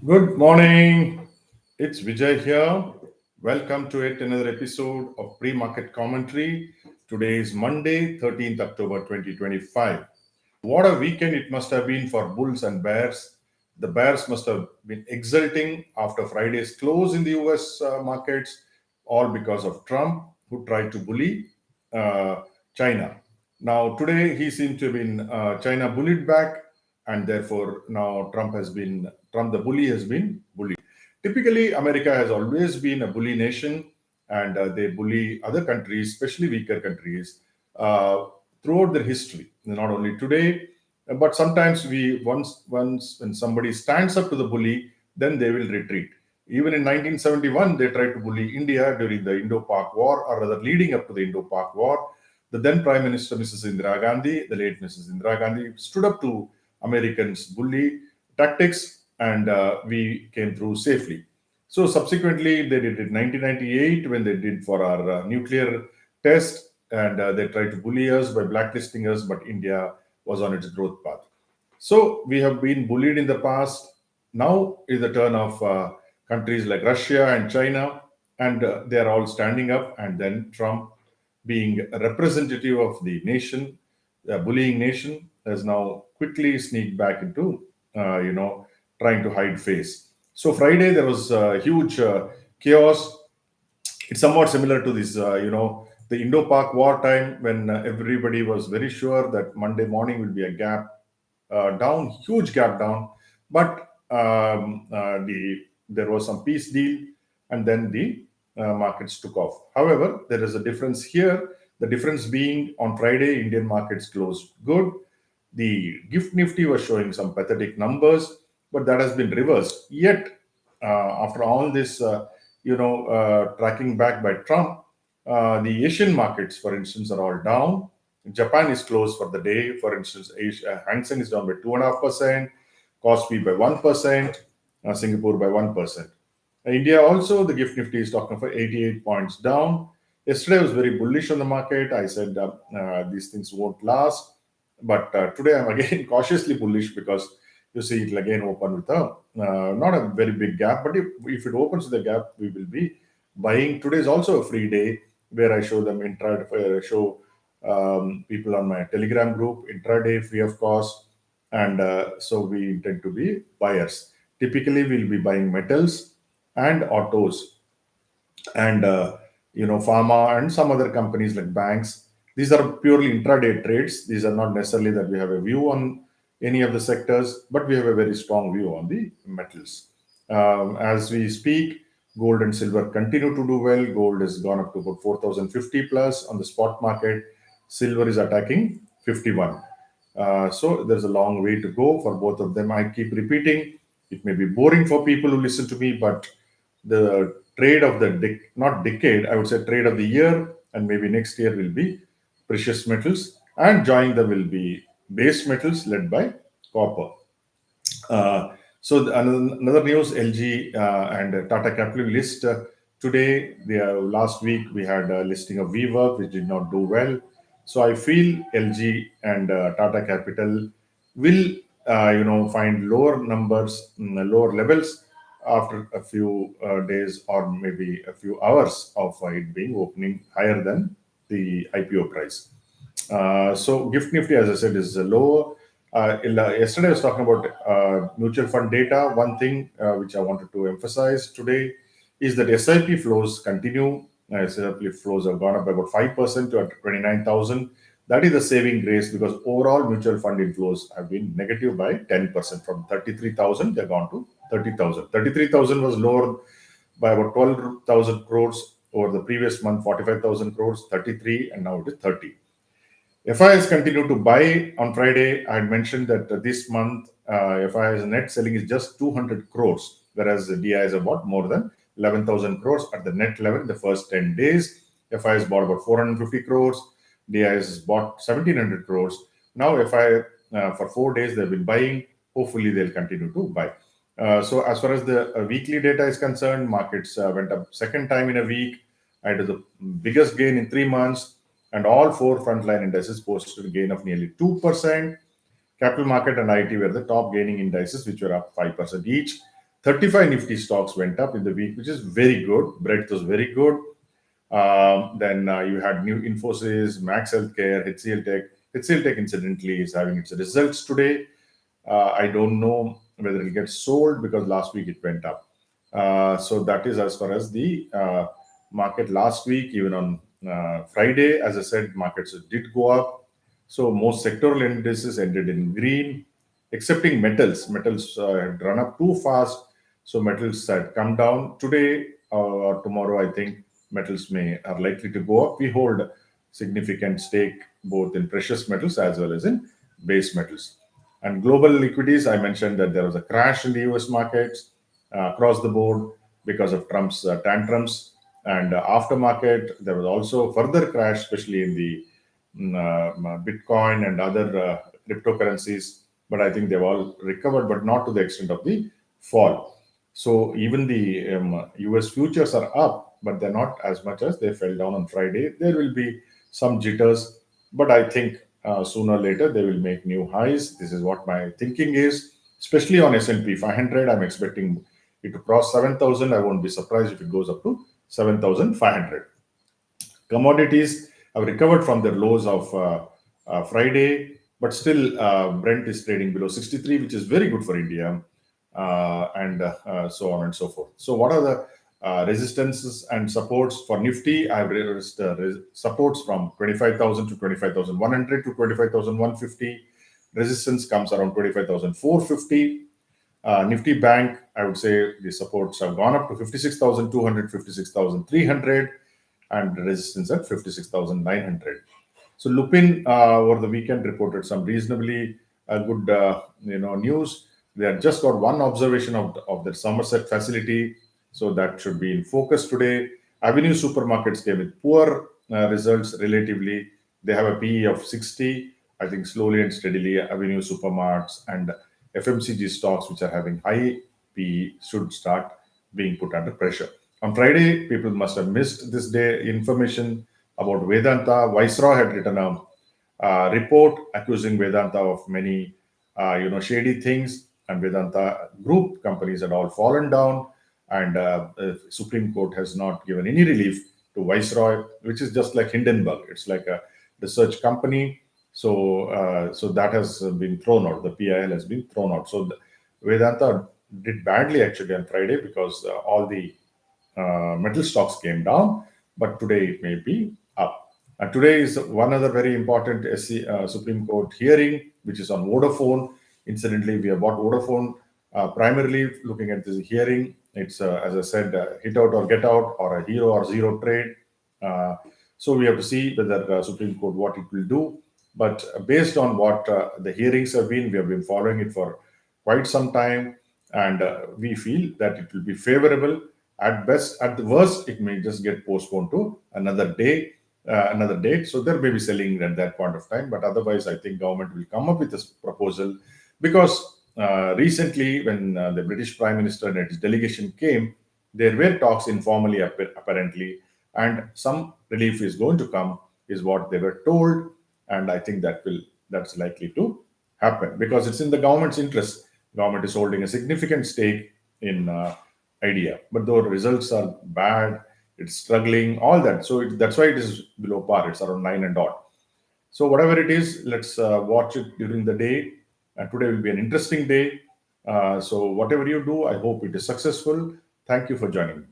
Good morning. It's Vijay here. Welcome to yet another episode of Pre-Market Commentary. Today is Monday, 13th October 2025. What a weekend it must have been for bulls and bears. The bears must have been exulting after Friday's close in the US markets, all because of Trump, who tried to bully uh, China. Now, today he seems to have been China bullied back, and therefore now Trump the bully has been bullied. Typically, America has always been a bully nation, and they bully other countries, especially weaker countries, uh, throughout their history. Not only today, but sometimes we once when somebody stands up to the bully, then they will retreat. Even in 1971, they tried to bully India during the Indo-Pak War, or rather leading up to the Indo-Pak War. The then Prime Minister, Mrs. Indira Gandhi, the late Mrs. Indira Gandhi, stood up to Americans' bully tactics, and we came through safely. So subsequently, they did it in 1998 when they did for our nuclear test, and they tried to bully us by blacklisting us, but India was on its growth path. So we have been bullied in the past. Now is the turn of countries like Russia and China, and they are all standing up. And then Trump, being a representative of the nation, the bullying nation, has now quickly sneaked back into, trying to hide face. So Friday there was huge chaos. It's somewhat similar to this, the Indo-Pak war time when everybody was very sure that Monday morning will be a gap down, huge gap down. But there was some peace deal, and then the markets took off. However, there is a difference here. The difference being on Friday, Indian markets closed good. The gift nifty was showing some pathetic numbers, but that has been reversed. Yet, after all this, tracking back by Trump, the Asian markets, for instance, are all down. Japan is closed for the day. For instance, Hang Seng is down by 2.5%, Kospi by 1%, Singapore by 1%. India also, the gift nifty is talking for 88 points down. Yesterday I was very bullish on the market. I said these things won't last. But today I'm again cautiously bullish because you see it will again open with a not a very big gap, but if it opens with a gap, we will be buying. Today is also a free day where I show them show people on my Telegram group intraday free of cost, and so we intend to be buyers. Typically, we'll be buying metals and autos and pharma and some other companies like banks. These are purely intraday trades. These are not necessarily that we have a view on any of the sectors, but we have a very strong view on the metals. As we speak, gold and silver continue to do well. Gold has gone up to about 4,050 plus on the spot market. Silver is attacking 51. So there's a long way to go for both of them. I keep repeating, it may be boring for people who listen to me, but the trade of the not decade, I would say trade of the year, and maybe next year will be precious metals, and joining them will be base metals led by copper. Another news: LG and Tata Capital list today. Last week we had a listing of WeWork, which did not do well. So I feel LG and Tata Capital will, find lower numbers, lower levels after a few days or maybe a few hours of it being opening higher than the IPO price. So Gift Nifty, as I said, is lower. Yesterday I was talking about mutual fund data. One thing which I wanted to emphasize today is that SIP flows continue. SIP flows have gone up by about 5% to 29,000. That is the saving grace because overall mutual fund inflows have been negative by 10%. From 33,000, they've gone to 30,000. 33,000 was lower by about 12,000 crores over the previous month, 45,000 crores, 33, and now it is 30. FIs continue to buy. On Friday, I had mentioned that this month FIs net selling is just 200 crores, whereas the DI is about more than 11,000 crores at the net level in the first 10 days. FIs bought about 450 crores, DIs bought 1,700 crores. Now FI for 4 days they've been buying. Hopefully they'll continue to buy. So as far as the weekly data is concerned, markets went up second time in a week. I had the biggest gain in 3 months, and all four frontline indices posted a gain of nearly 2%. Capital market and IT were the top gaining indices, which were up 5% each. 35 Nifty stocks went up in the week, which is very good. Breadth was very good. Then you had New Infosys, Max Healthcare, HCL Tech. HCL Tech, incidentally, is having its results today. I don't know whether it gets sold because last week it went up. So that is as far as the market last week. Even on Friday, as I said, markets did go up. So most sectoral indices ended in green, excepting metals. Metals had run up too fast, so metals had come down today or tomorrow. I think metals may are likely to go up. We hold significant stake both in precious metals as well as in base metals. And global equities, I mentioned that there was a crash in the US markets across the board because of Trump's tantrums. And aftermarket, there was also further crash, especially in the Bitcoin and other cryptocurrencies. But I think they've all recovered, but not to the extent of the fall. So even the US futures are up, but they're not as much as they fell down on Friday. There will be some jitters, but I think sooner or later they will make new highs. This is what my thinking is, especially on S&P 500. I'm expecting it to cross 7,000. I won't be surprised if it goes up to 7,500. Commodities have recovered from their lows of Friday, but still Brent is trading below 63, which is very good for India, and so on and so forth. So, what are the resistances and supports for Nifty? I've raised supports from 25,000 to 25,100 to 25,150. Resistance comes around 25,450. Nifty Bank, I would say the supports have gone up to 56,200, 56,300, and resistance at 56,900. So Lupin over the weekend reported some reasonably good news. They had just got one observation of their Somerset facility, so that should be in focus today. Avenue Supermarkets came with poor results relatively. They have a PE of 60. I think slowly and steadily, Avenue Supermarkets and FMCG stocks, which are having high PE, should start being put under pressure. On Friday, people must have missed this day information about Vedanta. Viceroy had written a report accusing Vedanta of many, shady things, and Vedanta group companies had all fallen down, and the Supreme Court has not given any relief to Viceroy, which is just like Hindenburg. It's like a research company. So that has been thrown out. The PIL has been thrown out. So Vedanta did badly actually on Friday because all the metal stocks came down, but today it may be up. And today is one other very important Supreme Court hearing, which is on Vodafone. Incidentally, we have bought Vodafone primarily looking at this hearing. It's, as I said, hit out or get out, or a hero or zero trade. So we have to see whether Supreme Court, what it will do. But based on what the hearings have been, we have been following it for quite some time, and we feel that it will be favorable. At best, at the worst, it may just get postponed to another day, another date. So there may be selling at that point of time. But otherwise, I think government will come up with this proposal, because recently, when the British Prime Minister and its delegation came, there were talks informally, apparently, and some relief is going to come, is what they were told, and I think that's likely to happen because it's in the government's interest. Government is holding a significant stake in Idea, but the results are bad. It's struggling, all that. So that's why it is below par. It's around 9 and odd. So whatever it is, let's watch it during the day. Today will be an interesting day. So whatever you do, I hope it is successful. Thank you for joining me.